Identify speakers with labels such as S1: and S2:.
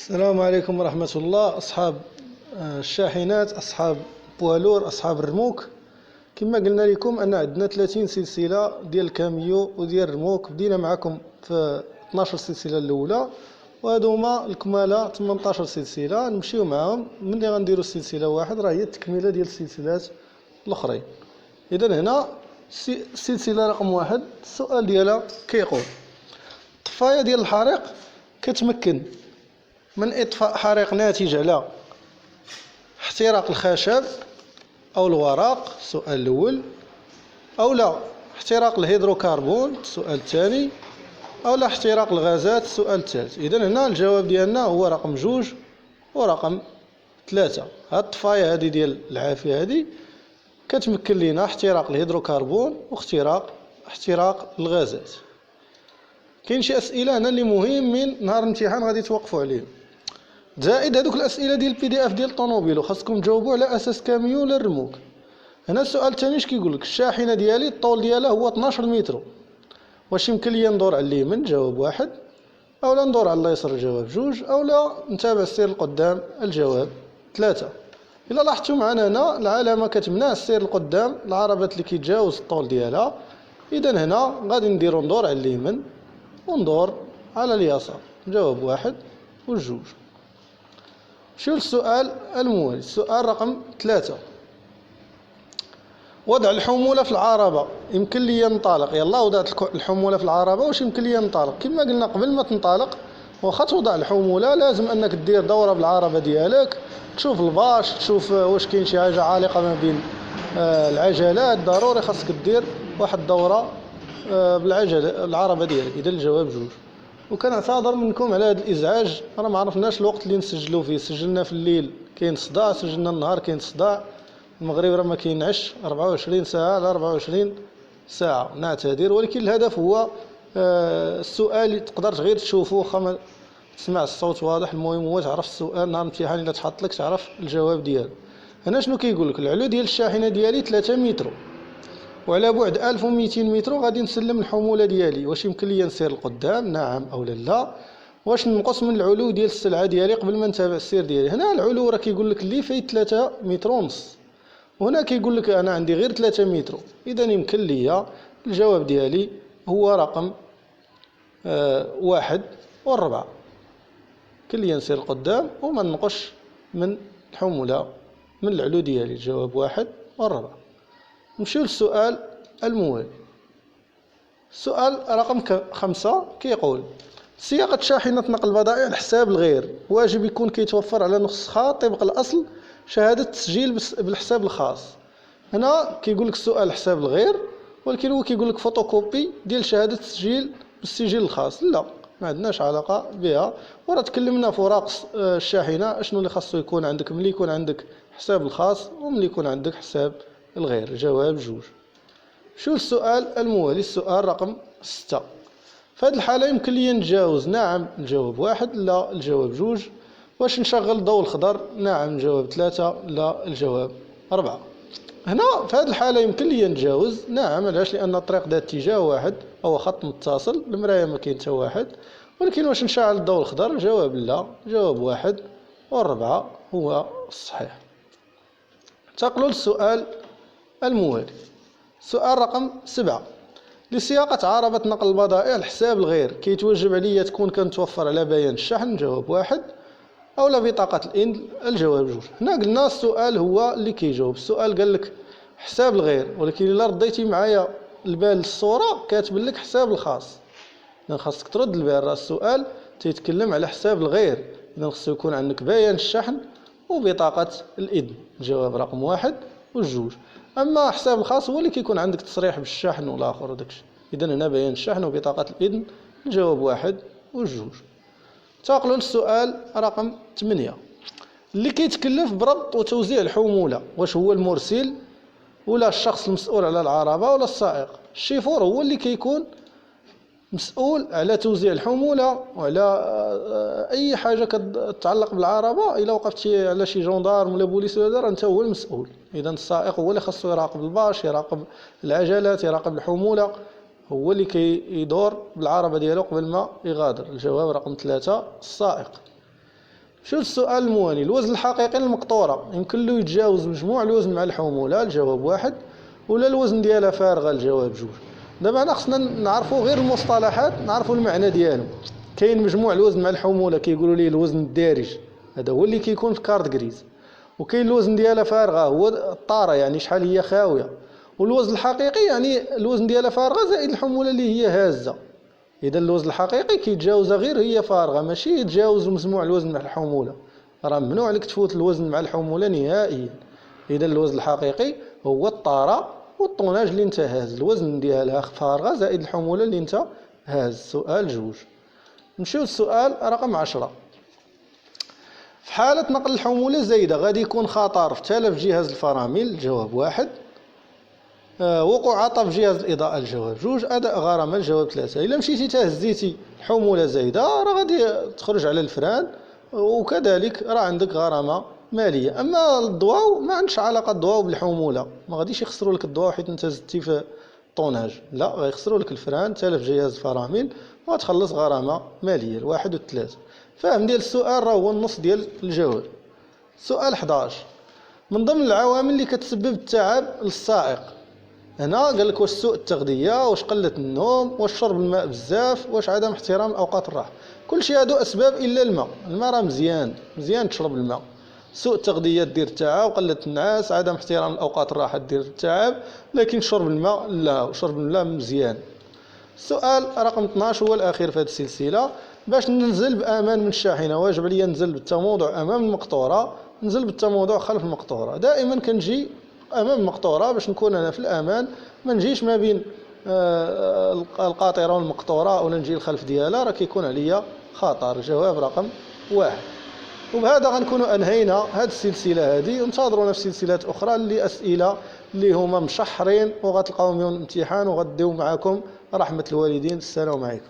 S1: السلام عليكم ورحمة الله. أصحاب الشاحنات، أصحاب بوالور، أصحاب الرموك. كما قلنا لكم أن عندنا 30 سلسلة ديال الكاميو وديال الرموك. بدينا معكم في 12 سلسلة الأولى، وهذوما الكمالة 18 سلسلة. نمشيو معاهم ملي غنديرو السلسلة واحد راه هي التكملة ديال السلسلات الأخرين. إذا هنا السلسلة رقم واحد السؤال ديالها كيقول: الطفاية ديال الحريق كتمكن من إطفاء حريق ناتج على احتراق الخشب أو الورق، السؤال الأول، أو لا احتراق الهيدروكربون، السؤال الثاني، أو لا احتراق الغازات، السؤال الثالث. إذن هنا الجواب ديالنا هو رقم 2 ورقم 3. هاد الطفاية هادي ديال العافية هادي كتمكن لينا احتراق الهيدروكربون واحتراق الغازات. كاين شي أسئلة هنا اللي مهمين نهار الامتحان غادي توقفوا عليهم، زائد هذوك الأسئلة ديال البي دي اف ديال الطوموبيل، وخاصكم تجاوبوا على أساس كاميو ولا الرموك. هنا السؤال الثاني اش كيقول لك؟ الشاحنة ديالي الطول ديالها هو 12 متر، واش يمكن ليا ندور على اليمين؟ جواب واحد. أو لا ندور على اليسار؟ الجواب 2. أو لا نتابع السير القدام؟ الجواب 3. إلا لاحظتوا معنا هنا العلامة كتمنع السير القدام العربات اللي كيتجاوز الطول ديالها. إذا هنا غادي ندور على اليمين وندور على اليسار. جواب 1 و 2. شو السؤال الموالي؟ السؤال رقم 3: وضع الحمولة في العربة. يمكن لي ننطلق، يلا وضعت الحمولة في العربة، واش يمكن لي ننطلق؟ كما قلنا قبل ما تنطلق واخا توضع الحمولة لازم انك دير دورة بالعربة ديالك، تشوف الباش، تشوف واش كاين شي حاجة عالقة ما بين العجلات. ضروري خاصك دير واحد الدورة بالعجلة العربة ديالك. إذا الجواب 2. وكنعتذر منكم على هذا الازعاج، راه ما عرفناش الوقت اللي نسجلوا فيه. سجلنا في الليل كاين صداع، سجلنا النهار كاين صداع، المغرب راه ما كاينعش 24 ساعه على 24 ساعه. نعتذر، ولكن الهدف هو السؤال تقدر غير تشوفوه واخا ما تسمع الصوت واضح. المهم هو تعرف السؤال نهار الامتحان الا تحط لك تعرف الجواب ديالو. هنا شنو كيقول لك؟ العلو ديال الشاحنه ديالي 3 متر، وعلى بعد 1200 متر غادي نسلم الحمولة ديالي. واش يمكن لي نسير القدام؟ نعم أو لا؟ واش ننقص من العلو ديال السلعة ديالي قبل ما نتابع السير ديالي؟ هنا العلو راه كيقول لك اللي فيه 3 متر ونص، وهنا كيقول لك أنا عندي غير 3 متر. إذا يمكن لي الجواب ديالي هو رقم 1 و4. يمكن لي نسير القدام وما ننقص من الحمولة من العلو ديالي. الجواب 1 و4. نمشيو للسؤال الموالي. السؤال رقم 5 كيقول: سياقة شاحنة نقل بضائع لحساب الغير واجب يكون كيتوفر على نسخة طبق الأصل شهادة تسجيل بالحساب الخاص. هنا كيقول لك السؤال حساب الغير، ولكن هو كيقول لك فوتوكوبي ديال شهادة تسجيل بالسجل الخاص. لا، ما عندناش علاقة بها. وراه تكلمنا في اوراق الشاحنة اشنو اللي خاصو يكون عندك ملي يكون عندك حساب الخاص وملي يكون عندك حساب الغير. جواب 2. شو السؤال الموالي؟ السؤال رقم 6. في هذه الحالة يمكن لي نتجاوز؟ نعم الجواب 1، لا الجواب 2. واش نشغل الضوء الخضر؟ نعم الجواب 3، لا الجواب 4. هنا في هذه الحالة يمكن لي نتجاوز؟ نعم. علاش؟ لأن الطريق ذات اتجاه واحد أو خط متصل، المراية ما كاين حتى واحد. ولكن واش نشعل الضوء الخضر؟ الجواب لا، جواب 1 و4 هو الصحيح. انتقلوا للسؤال الموالي. سؤال رقم 7: لسياقة عربة نقل البضائع لحساب الغير كيتوجب عليا تكون كنتوفر على بيان الشحن؟ جواب 1. أو لا بطاقة الإند؟ الجواب 2. هنا قلنا السؤال هو اللي كيجاوب. السؤال قال لك حساب الغير، ولكن إلا رديتي معايا البال الصورة كاتب لك حساب الخاص. إذا خاصك ترد البال، راه السؤال تيتكلم على حساب الغير. إذا خصو يكون عندك بيان الشحن وبطاقة الإذن. الجواب رقم 1 و 2. أما حساب الخاص هو اللي كيكون عندك تصريح بالشحن والآخر وداكشي. إذا هنا بيان الشحن وبطاقة الإذن. الجواب 1 و 2. انتقلوا للسؤال رقم 8: اللي كيتكلف بربط وتوزيع الحمولة، واش هو المرسل ولا الشخص المسؤول على العربة ولا السائق؟ الشيفور هو اللي كيكون مسؤول على توزيع الحمولة وعلى أي حاجة كتعلق بالعربة. إلا وقفت على شي جندارم ولا بوليس ولا راه أنت هو المسؤول. إذا السائق هو اللي خاصو يراقب الباش، يراقب العجلات، يراقب الحمولة، هو اللي كيدور بالعربة ديالو قبل ما يغادر. الجواب رقم 3 السائق. شوف السؤال الموالي، الوزن الحقيقي للمقطورة يمكن له يتجاوز مجموع الوزن مع الحمولة؟ الجواب واحد. ولا الوزن ديالها فارغة؟ الجواب جوج. دابا أنا خصنا نعرفوا غير المصطلحات، نعرفوا المعنى ديالهم. كاين مجموع الوزن مع الحمولة كيقولوا ليه الوزن الدارج، هذا هو اللي كيكون في كارد غريز. وكاين الوزن ديالها فارغة هو الطارة، يعني شحال هي خاوية. والوزن الحقيقي يعني الوزن ديالها فارغة زائد الحمولة اللي هي هازة. إذا الوزن الحقيقي كيتجاوزها غير هي فارغة، ماشي يتجاوز مجموع الوزن مع الحمولة. راه ممنوع لك تفوت الوزن مع الحمولة نهائيا. إذا الوزن الحقيقي هو الطارة والطوناج اللي انت هاز، الوزن ديالها فارغة زائد الحمولة اللي انت هاز. سؤال جوج. نمشيو للسؤال رقم 10. في حالة نقل الحمولة زايدة غادي يكون خطر في تلف جهاز الفرامل؟ الجواب واحد. وقوع عطب في جهاز الإضاءة؟ الجواب جوج. أداء غرامة؟ الجواب ثلاثة. إلا مشيتي تهزيتي حمولة زايدة راه غادي تخرج على الفران، وكذلك راه عندك غرامة مالية. أما الضواو ما عندش علاقة الضواو بالحمولة، ما غاديش يخسروا لك الضواو حيت انت زدتي في طوناج، لا غيخسروا لك الفران، تلف جهاز فرامل، وغتخلص غرامة مالية. الواحد والثلاثة. فهم ديال السؤال راه هو النص ديال الجواب. سؤال 11. من ضمن العوامل اللي كتسبب التعب للسائق، هنا قال لك واش سوء التغذية، واش قلة النوم، واش شرب الماء بزاف، واش عدم احترام اوقات الراحة. كلشي هادو اسباب الا الماء. الماء راه مزيان تشرب الماء. سوء التغذية دير التعب، قلة النعاس، عدم احترام اوقات الراحة دير التعب، لكن شرب الماء لا، شرب الماء مزيان. السؤال رقم 12 هو الاخير في هذه السلسلة. باش ننزل بامان من الشاحنة واجب عليا ننزل بالتموضع امام المقطورة، ننزل بالتموضع خلف المقطورة؟ دائما كنجي امام المقطورة باش نكون انا في الامان، ما نجيش ما بين القاطرة والمقطورة ولا نجي الخلف ديالها، راه كيكون عليا خطر. جواب رقم واحد. وبهذا غنكون انهينا هذه السلسلة هذه، وانتظرونا في سلسلات اخرى اللي اسئلة اللي هما مشحرين وغتلقاوهم يوم الامتحان وغديو معكم رحمة الوالدين. السلام عليكم.